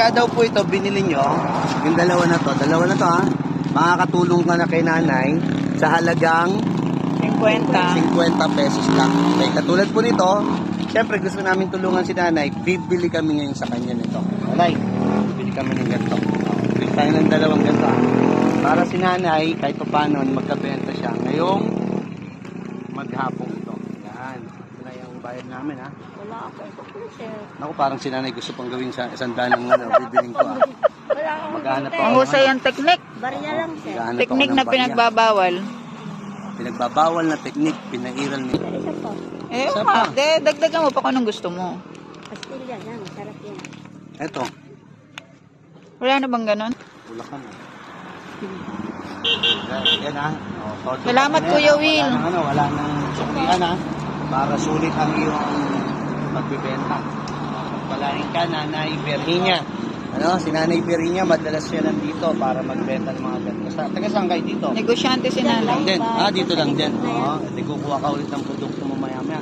Kaya daw po ito, binili nyo, yung dalawa na to ha, makakatulong ka na kay nanay sa halagang 50. 50 pesos lang. Okay, katulad po nito, siyempre gusto namin tulungan si nanay, bibili kami ngayon sa kanya nito. Alay, bibili kami ng ganito. Bibili tayo ng dalawang ganito ha. Para si nanay, kahit pa paano, magkabenta siya ngayong maghapong ito. Yan, ito na yung bayad namin ha. Wala akong tuklo, sir. Ako parang si nanay gusto pang gawin sa isang danang bibiling ko ha. Wala akong Maghanap tuklo. ako. Ang husay ang teknik. Barya lang, sir. Maghanap ako Teknik ng na barya. pinagbabawal. Pinagbabawal na teknik, pinairal ni. Sir, isa po. Eh, Isa ma, pa. dagdagan mo pa kung anong gusto mo. Pastilla lang, masarap yan. Eto, Wala na bang ganon? Bulacan ha. Yan ha. Oh, todo Salamat, na yan, Kuya ha? Will. Wala nang suklian ha. Para sulit ang iyong pagbibenta. Pagpalain ka, Nanay Virginia. Ano, si Nanay Virginia, madalas siya nandito para magbenta ng mga ganito. Taga saan kayo dito? Negosyante si Dito lang nanay. din. Dito lang din. Oo, hindi kukuha ka ulit ng produkto mo maya-maya.